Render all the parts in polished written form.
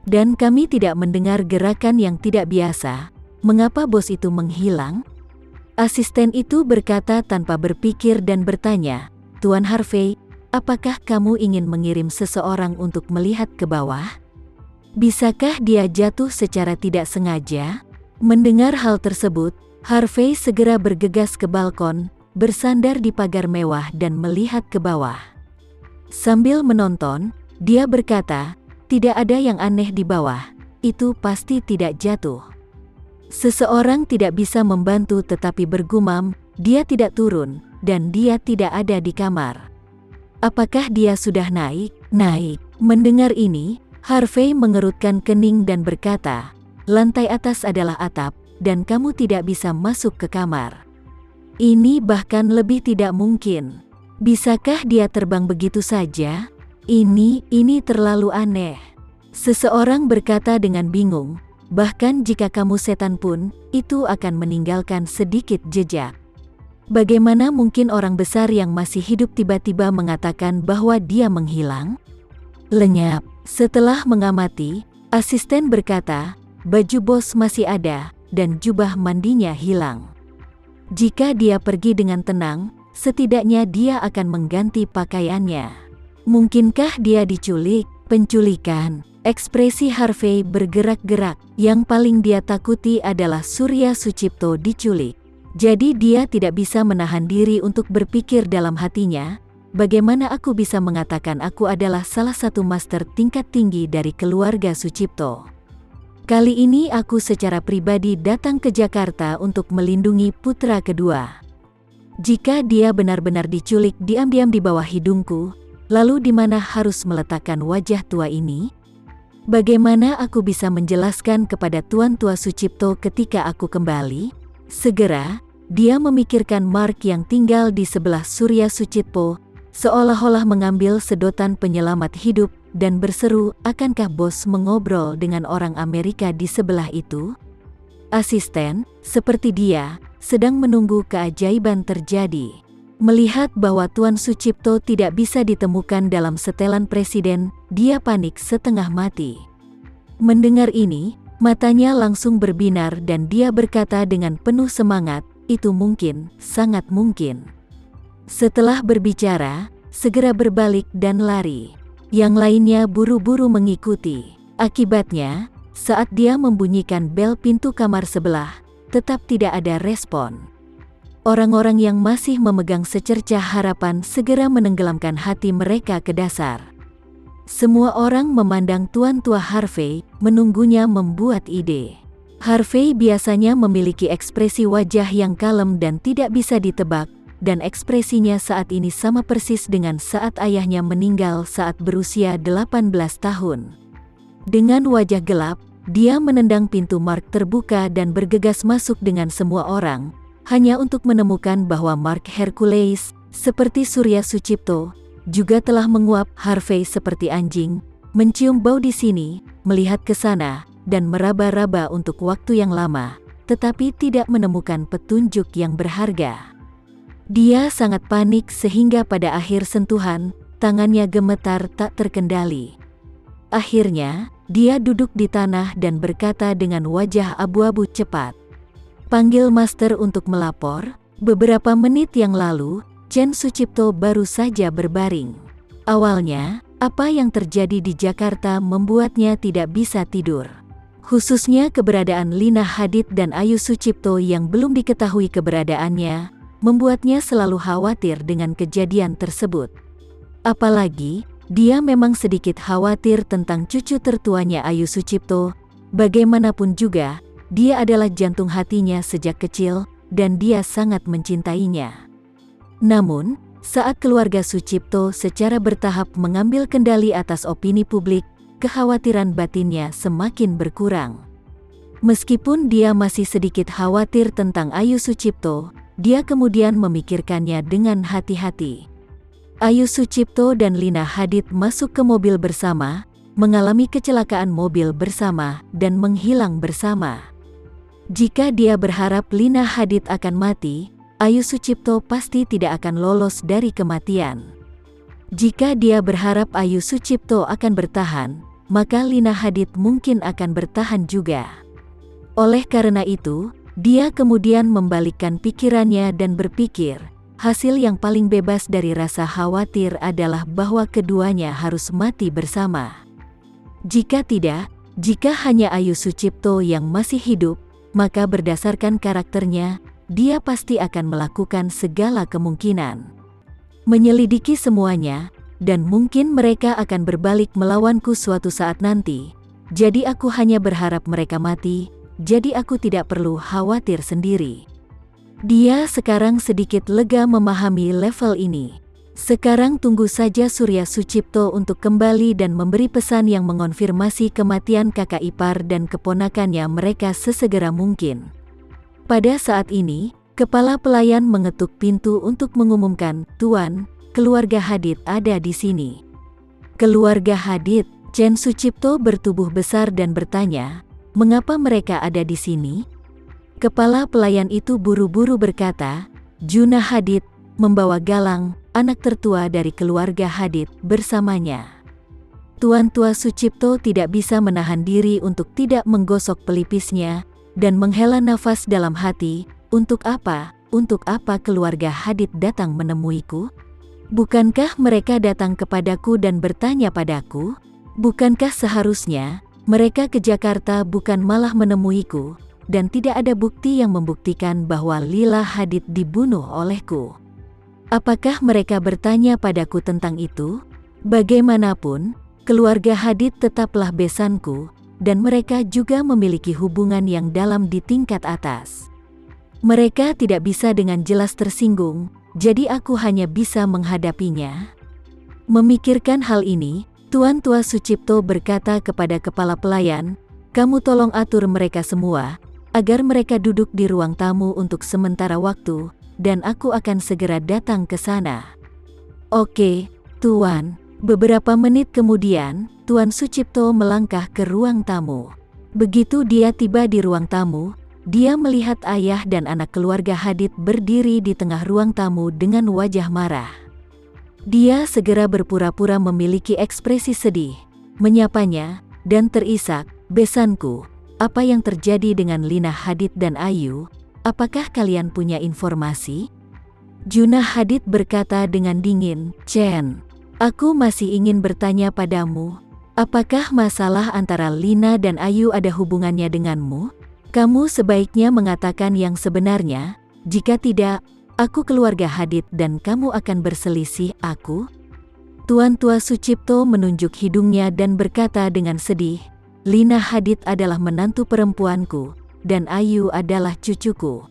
Dan kami tidak mendengar gerakan yang tidak biasa. Mengapa bos itu menghilang? Asisten itu berkata tanpa berpikir dan bertanya, Tuan Harvey, apakah kamu ingin mengirim seseorang untuk melihat ke bawah? Bisakah dia jatuh secara tidak sengaja? Mendengar hal tersebut, Harvey segera bergegas ke balkon, bersandar di pagar mewah dan melihat ke bawah. Sambil menonton, dia berkata, tidak ada yang aneh di bawah, itu pasti tidak jatuh. Seseorang tidak bisa membantu tetapi bergumam, dia tidak turun, dan dia tidak ada di kamar. Apakah dia sudah naik? Naik. Mendengar ini, Harvey mengerutkan kening dan berkata, lantai atas adalah atap, dan kamu tidak bisa masuk ke kamar. Ini bahkan lebih tidak mungkin. Bisakah dia terbang begitu saja? Ini terlalu aneh. Seseorang berkata dengan bingung, bahkan jika kamu setan pun, itu akan meninggalkan sedikit jejak. Bagaimana mungkin orang besar yang masih hidup tiba-tiba mengatakan bahwa dia menghilang? Lenyap. Setelah mengamati, asisten berkata, baju bos masih ada, dan jubah mandinya hilang. Jika dia pergi dengan tenang, setidaknya dia akan mengganti pakaiannya. Mungkinkah dia diculik? Penculikan. Ekspresi Harvey bergerak-gerak. Yang paling dia takuti adalah Surya Sucipto diculik. Jadi dia tidak bisa menahan diri untuk berpikir dalam hatinya, bagaimana aku bisa mengatakan aku adalah salah satu master tingkat tinggi dari keluarga Sucipto. Kali ini aku secara pribadi datang ke Jakarta untuk melindungi putra kedua. Jika dia benar-benar diculik diam-diam di bawah hidungku, lalu di mana harus meletakkan wajah tua ini? Bagaimana aku bisa menjelaskan kepada Tuan Tua Sucipto ketika aku kembali? Segera, dia memikirkan Mark yang tinggal di sebelah Surya Sucipto, seolah-olah mengambil sedotan penyelamat hidup, dan berseru, akankah bos mengobrol dengan orang Amerika di sebelah itu? Asisten, seperti dia, sedang menunggu keajaiban terjadi. Melihat bahwa Tuan Sucipto tidak bisa ditemukan dalam setelan presiden, dia panik setengah mati. Mendengar ini, matanya langsung berbinar dan dia berkata dengan penuh semangat, itu mungkin, sangat mungkin. Setelah berbicara, segera berbalik dan lari. Yang lainnya buru-buru mengikuti. Akibatnya, saat dia membunyikan bel pintu kamar sebelah, tetap tidak ada respon. Orang-orang yang masih memegang secercah harapan segera menenggelamkan hati mereka ke dasar. Semua orang memandang Tuan Tua Harvey, menunggunya membuat ide. Harvey biasanya memiliki ekspresi wajah yang kalem dan tidak bisa ditebak, dan ekspresinya saat ini sama persis dengan saat ayahnya meninggal saat berusia 18 tahun. Dengan wajah gelap, dia menendang pintu Mark terbuka dan bergegas masuk dengan semua orang, hanya untuk menemukan bahwa Mark Hercules, seperti Surya Sucipto, juga telah menguap. Harvey seperti anjing, mencium bau di sini, melihat ke sana, dan meraba-raba untuk waktu yang lama, tetapi tidak menemukan petunjuk yang berharga. Dia sangat panik sehingga pada akhir sentuhan, tangannya gemetar tak terkendali. Akhirnya, dia duduk di tanah dan berkata dengan wajah abu-abu, cepat. Panggil master untuk melapor. Beberapa menit yang lalu, Chen Sucipto baru saja berbaring. Awalnya, apa yang terjadi di Jakarta membuatnya tidak bisa tidur. Khususnya keberadaan Lina Hadid dan Ayu Sucipto yang belum diketahui keberadaannya, membuatnya selalu khawatir dengan kejadian tersebut. Apalagi, dia memang sedikit khawatir tentang cucu tertuanya Ayu Sucipto. Bagaimanapun juga, dia adalah jantung hatinya sejak kecil, dan dia sangat mencintainya. Namun, saat keluarga Sucipto secara bertahap mengambil kendali atas opini publik, kekhawatiran batinnya semakin berkurang. Meskipun dia masih sedikit khawatir tentang Ayu Sucipto, dia kemudian memikirkannya dengan hati-hati. Ayu Sucipto dan Lina Hadid masuk ke mobil bersama, mengalami kecelakaan mobil bersama, dan menghilang bersama. Jika dia berharap Lina Hadid akan mati, Ayu Sucipto pasti tidak akan lolos dari kematian. Jika dia berharap Ayu Sucipto akan bertahan, maka Lina Hadid mungkin akan bertahan juga. Oleh karena itu, dia kemudian membalikkan pikirannya dan berpikir, hasil yang paling bebas dari rasa khawatir adalah bahwa keduanya harus mati bersama. Jika tidak, jika hanya Ayu Sucipto yang masih hidup, maka berdasarkan karakternya, dia pasti akan melakukan segala kemungkinan. Menyelidiki semuanya, dan mungkin mereka akan berbalik melawanku suatu saat nanti. Jadi aku hanya berharap mereka mati, jadi aku tidak perlu khawatir sendiri. Dia sekarang sedikit lega memahami level ini. Sekarang tunggu saja Surya Sucipto untuk kembali dan memberi pesan yang mengonfirmasi kematian kakak ipar dan keponakannya mereka sesegera mungkin. Pada saat ini, kepala pelayan mengetuk pintu untuk mengumumkan, "Tuan, keluarga Hadid ada di sini." Keluarga Hadid, Chen Sucipto bertubuh besar dan bertanya, "Mengapa mereka ada di sini?" Kepala pelayan itu buru-buru berkata, "Juna Hadid membawa Galang, anak tertua dari keluarga Hadid, bersamanya." Tuan Tua Sucipto tidak bisa menahan diri untuk tidak menggosok pelipisnya dan menghela nafas dalam hati. Untuk apa keluarga Hadid datang menemuiku? Bukankah mereka datang kepadaku dan bertanya padaku? Bukankah seharusnya mereka ke Jakarta bukan malah menemuiku? Dan tidak ada bukti yang membuktikan bahwa Lila Hadid dibunuh olehku. Apakah mereka bertanya padaku tentang itu? Bagaimanapun, keluarga Hadid tetaplah besanku, dan mereka juga memiliki hubungan yang dalam di tingkat atas. Mereka tidak bisa dengan jelas tersinggung, jadi aku hanya bisa menghadapinya. Memikirkan hal ini, Tuan Tua Sucipto berkata kepada kepala pelayan, "Kamu tolong atur mereka semua, agar mereka duduk di ruang tamu untuk sementara waktu, dan aku akan segera datang ke sana." "Oke, Tuan." Beberapa menit kemudian, Tuan Sucipto melangkah ke ruang tamu. Begitu dia tiba di ruang tamu, dia melihat ayah dan anak keluarga Hadid berdiri di tengah ruang tamu dengan wajah marah. Dia segera berpura-pura memiliki ekspresi sedih, menyapanya, dan terisak, "Besanku, apa yang terjadi dengan Lina Hadid dan Ayu? Apakah kalian punya informasi?" Juna Hadid berkata dengan dingin, "Chen, aku masih ingin bertanya padamu, apakah masalah antara Lina dan Ayu ada hubungannya denganmu? Kamu sebaiknya mengatakan yang sebenarnya, jika tidak, aku keluarga Hadid dan kamu akan berselisih aku?" Tuan Tua Sucipto menunjuk hidungnya dan berkata dengan sedih, "Lina Hadid adalah menantu perempuanku, dan Ayu adalah cucuku.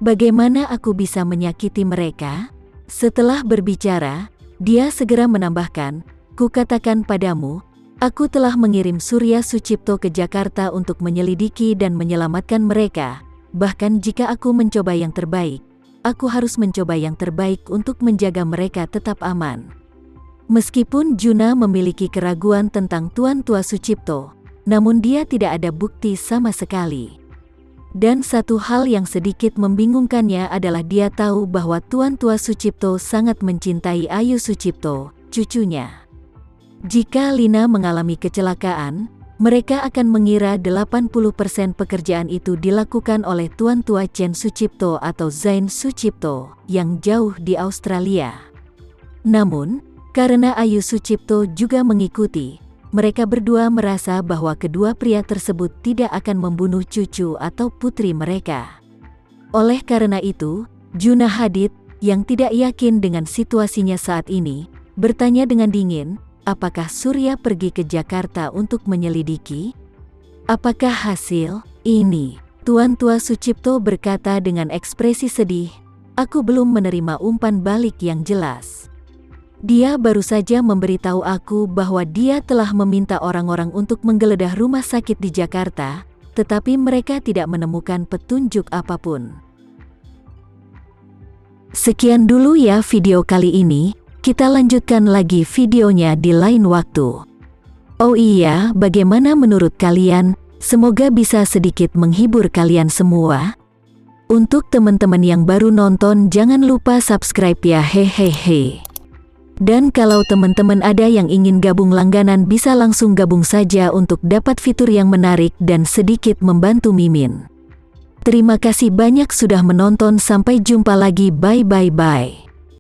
Bagaimana aku bisa menyakiti mereka?" Setelah berbicara, dia segera menambahkan, "Kukatakan padamu, aku telah mengirim Surya Sucipto ke Jakarta untuk menyelidiki dan menyelamatkan mereka. Bahkan jika aku mencoba yang terbaik, aku harus mencoba yang terbaik untuk menjaga mereka tetap aman." Meskipun Juna memiliki keraguan tentang Tuan Tua Sucipto, namun dia tidak ada bukti sama sekali. Dan satu hal yang sedikit membingungkannya adalah dia tahu bahwa Tuan Tua Sucipto sangat mencintai Ayu Sucipto, cucunya. Jika Lina mengalami kecelakaan, mereka akan mengira 80% pekerjaan itu dilakukan oleh Tuan Tua Chen Sucipto atau Zain Sucipto, yang jauh di Australia. Namun, karena Ayu Sucipto juga mengikuti, mereka berdua merasa bahwa kedua pria tersebut tidak akan membunuh cucu atau putri mereka. Oleh karena itu, Juna Hadid, yang tidak yakin dengan situasinya saat ini, bertanya dengan dingin, "Apakah Surya pergi ke Jakarta untuk menyelidiki? Apakah hasil ini?" Tuan Tua Sucipto berkata dengan ekspresi sedih, "Aku belum menerima umpan balik yang jelas. Dia baru saja memberitahu aku bahwa dia telah meminta orang-orang untuk menggeledah rumah sakit di Jakarta, tetapi mereka tidak menemukan petunjuk apapun." Sekian dulu ya video kali ini, kita lanjutkan lagi videonya di lain waktu. Oh iya, bagaimana menurut kalian? Semoga bisa sedikit menghibur kalian semua. Untuk teman-teman yang baru nonton, jangan lupa subscribe ya, hehehe. Dan kalau teman-teman ada yang ingin gabung langganan bisa langsung gabung saja untuk dapat fitur yang menarik dan sedikit membantu Mimin. Terima kasih banyak sudah menonton, sampai jumpa lagi, bye.